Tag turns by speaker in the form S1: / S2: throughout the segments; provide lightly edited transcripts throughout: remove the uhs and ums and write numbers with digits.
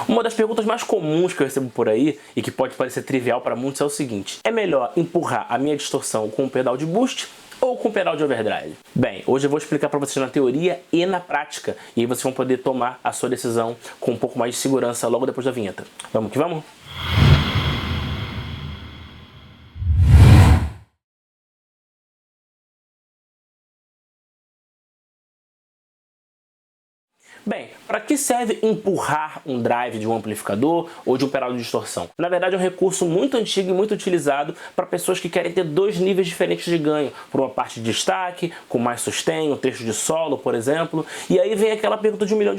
S1: Uma das perguntas mais comuns que eu recebo por aí, e que pode parecer trivial para muitos, é o seguinte: é melhor empurrar a minha distorção com um pedal de boost ou com pedal de overdrive? Bem, hoje eu vou explicar para vocês na teoria e na prática, e aí vocês vão poder tomar a sua decisão com um pouco mais de segurança logo depois da vinheta. Vamos que vamos? Bem, para que serve empurrar um drive de um amplificador ou de um pedal de distorção? Na verdade é um recurso muito antigo e muito utilizado para pessoas que querem ter dois níveis diferentes de ganho, por uma parte de destaque, com mais sustain, um trecho de solo, por exemplo, e aí vem aquela pergunta de $1 milhão.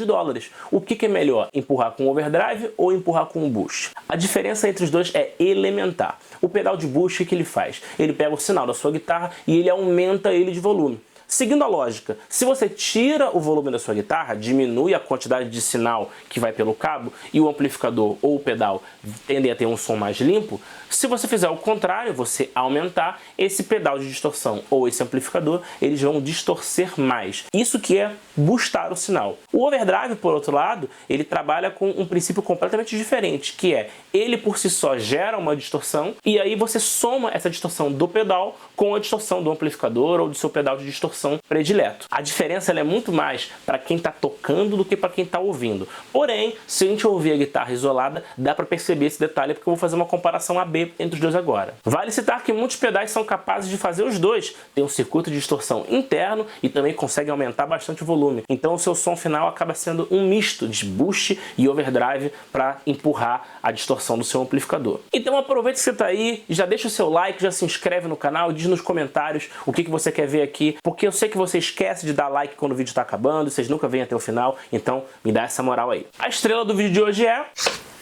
S1: O que é melhor, empurrar com overdrive ou empurrar com um boost? A diferença entre os dois é elementar. O pedal de boost, o que ele faz? Ele pega o sinal da sua guitarra e ele aumenta ele de volume. Seguindo a lógica, se você tira o volume da sua guitarra, diminui a quantidade de sinal que vai pelo cabo e o amplificador ou o pedal tendem a ter um som mais limpo, se você fizer o contrário, você aumentar, esse pedal de distorção ou esse amplificador, eles vão distorcer mais. Isso que é boostar o sinal. O overdrive, por outro lado, ele trabalha com um princípio completamente diferente, que é, ele por si só gera uma distorção e aí você soma essa distorção do pedal com a distorção do amplificador ou do seu pedal de distorção predileto. A diferença ela é muito mais para quem está tocando do que para quem está ouvindo. Porém, se a gente ouvir a guitarra isolada, dá para perceber esse detalhe, porque eu vou fazer uma comparação AB entre os dois agora. Vale citar que muitos pedais são capazes de fazer os dois. Tem um circuito de distorção interno e também consegue aumentar bastante o volume. Então o seu som final acaba sendo um misto de boost e overdrive para empurrar a distorção do seu amplificador. Então aproveita que você está aí, já deixa o seu like, já se inscreve no canal e diz nos comentários o que você quer ver aqui, porque eu sei que você esquece de dar like quando o vídeo está acabando, vocês nunca vêm até o final, então me dá essa moral aí. A estrela do vídeo de hoje é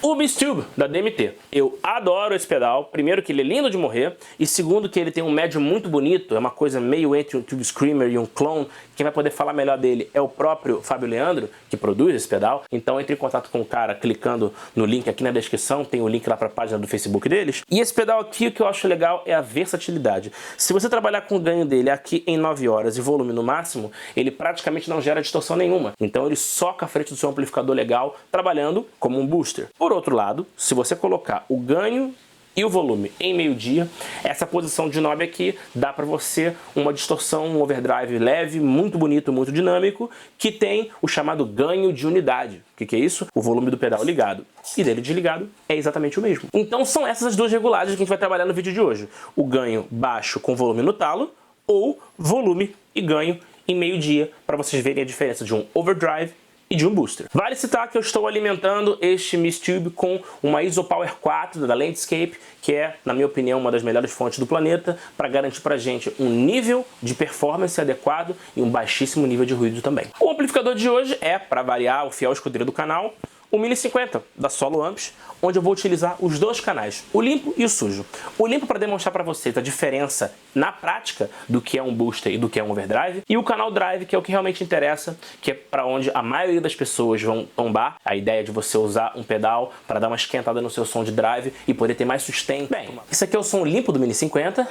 S1: o Beasttube, da DMT. Eu adoro esse pedal, primeiro que ele é lindo de morrer, e segundo que ele tem um médio muito bonito, é uma coisa meio entre um Tube Screamer e um clone. Quem vai poder falar melhor dele é o próprio Fábio Leandro, que produz esse pedal, então entre em contato com o cara clicando no link aqui na descrição, tem o link lá para a página do Facebook deles. E esse pedal aqui, o que eu acho legal é a versatilidade. Se você trabalhar com o ganho dele aqui em 9 horas e volume no máximo, ele praticamente não gera distorção nenhuma, então ele soca a frente do seu amplificador legal, trabalhando como um booster. Por outro lado, se você colocar o ganho e o volume em meio-dia, essa posição de knob aqui dá para você uma distorção, um overdrive leve, muito bonito, muito dinâmico, que tem o chamado ganho de unidade. O que é isso? O volume do pedal ligado e dele desligado é exatamente o mesmo. Então são essas as duas regulagens que a gente vai trabalhar no vídeo de hoje. O ganho baixo com volume no talo ou volume e ganho em meio-dia, para vocês verem a diferença de um overdrive e de um booster. Vale citar que eu estou alimentando este Beasttube com uma Isopower 4 da Landscape, que é, na minha opinião, uma das melhores fontes do planeta, para garantir pra gente um nível de performance adequado e um baixíssimo nível de ruído também. O amplificador de hoje é, para variar, o fiel escudeiro do canal, o 1050 da Solo Amps, onde eu vou utilizar os dois canais, o limpo e o sujo. O limpo para demonstrar para vocês a diferença na prática do que é um booster e do que é um overdrive, e o canal drive, que é o que realmente interessa, que é para onde a maioria das pessoas vão tombar, a ideia de você usar um pedal para dar uma esquentada no seu som de drive e poder ter mais sustain. Bem, isso aqui é o som limpo do 1050.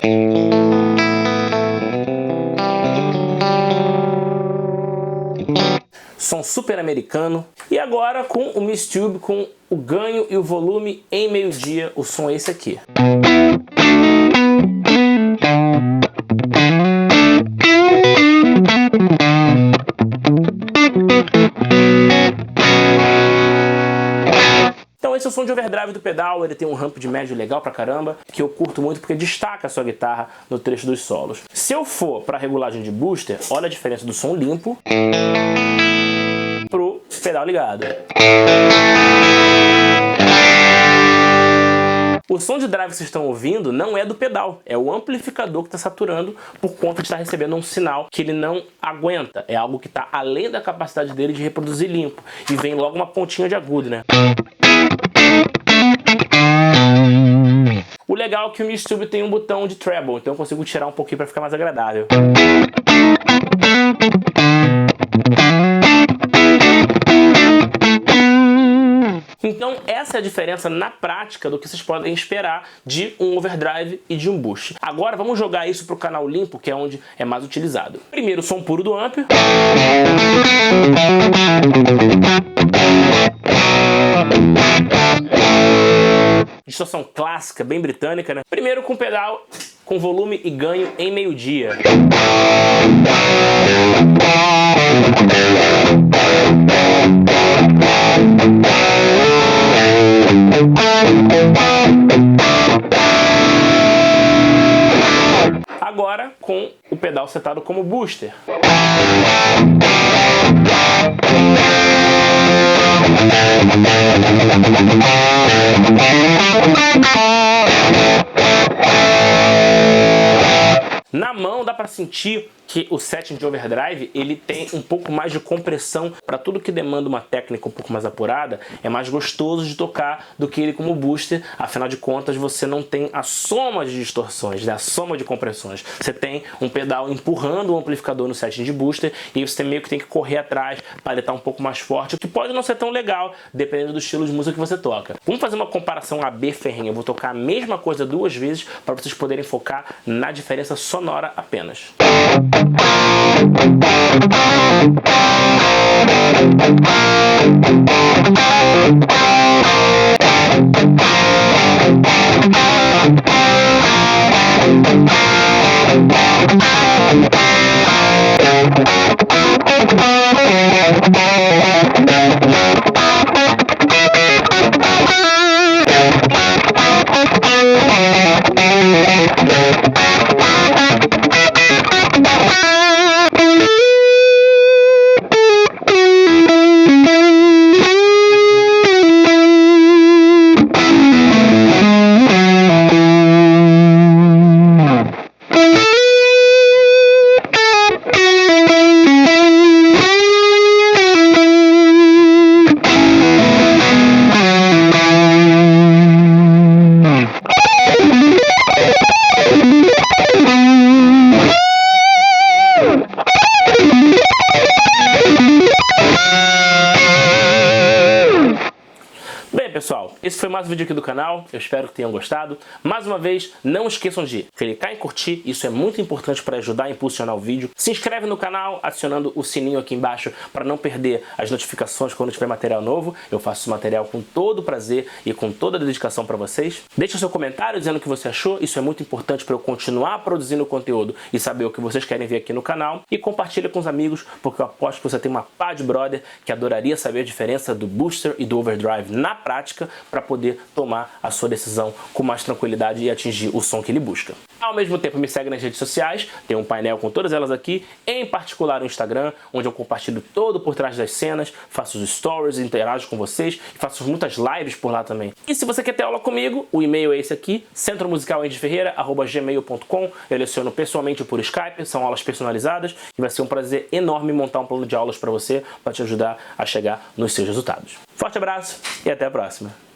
S1: Som super americano. E agora com o Beasttube, com o ganho e o volume em meio-dia, o som é esse aqui. Então esse é o som de overdrive do pedal, ele tem um ramp de médio legal pra caramba, que eu curto muito porque destaca a sua guitarra no trecho dos solos. Se eu for pra regulagem de booster, olha a diferença do som limpo pro pedal ligado. O som de drive que vocês estão ouvindo não é do pedal, é o amplificador que está saturando por conta de estar recebendo um sinal que ele não aguenta. É algo que está além da capacidade dele de reproduzir limpo. E vem logo uma pontinha de agudo, né? O legal é que o Beasttube tem um botão de treble, então eu consigo tirar um pouquinho para ficar mais agradável. Então essa é a diferença na prática do que vocês podem esperar de um overdrive e de um boost. Agora vamos jogar isso para o canal limpo, que é onde é mais utilizado. Primeiro o som puro do amp. distorção clássica, bem britânica, né? Primeiro com pedal com volume e ganho em meio-dia. Agora com o pedal setado como booster. Na mão dá para sentir que o setting de overdrive ele tem um pouco mais de compressão. Para tudo que demanda uma técnica um pouco mais apurada, é mais gostoso de tocar do que ele como booster. Afinal de contas, você não tem a soma de distorções, né? A soma de compressões. Você tem um pedal empurrando o amplificador no setting de booster e você meio que tem que correr atrás para ele estar um pouco mais forte, o que pode não ser tão legal, dependendo do estilo de música que você toca. Vamos fazer uma comparação AB ferrenha. Eu vou tocar a mesma coisa 2 vezes para vocês poderem focar na diferença sonora apenas. Pessoal, esse foi mais um vídeo aqui do canal, eu espero que tenham gostado. Mais uma vez, não esqueçam de clicar em curtir, isso é muito importante para ajudar a impulsionar o vídeo. Se inscreve no canal, acionando o sininho aqui embaixo para não perder as notificações quando tiver material novo. Eu faço esse material com todo prazer e com toda a dedicação para vocês. Deixe o seu comentário dizendo o que você achou, isso é muito importante para eu continuar produzindo conteúdo e saber o que vocês querem ver aqui no canal. E compartilha com os amigos, porque eu aposto que você tem uma pá de brother que adoraria saber a diferença do booster e do overdrive na prática, para poder tomar a sua decisão com mais tranquilidade e atingir o som que ele busca. Ao mesmo tempo, me segue nas redes sociais, tem um painel com todas elas aqui, em particular o Instagram, onde eu compartilho todo por trás das cenas, faço os stories, interajo com vocês e faço muitas lives por lá também. E se você quer ter aula comigo, o e-mail é esse aqui, centromusicalendiferreira@gmail.com. Eu leciono pessoalmente por Skype, são aulas personalizadas e vai ser um prazer enorme montar um plano de aulas para você, para te ajudar a chegar nos seus resultados. Forte abraço e até a próxima!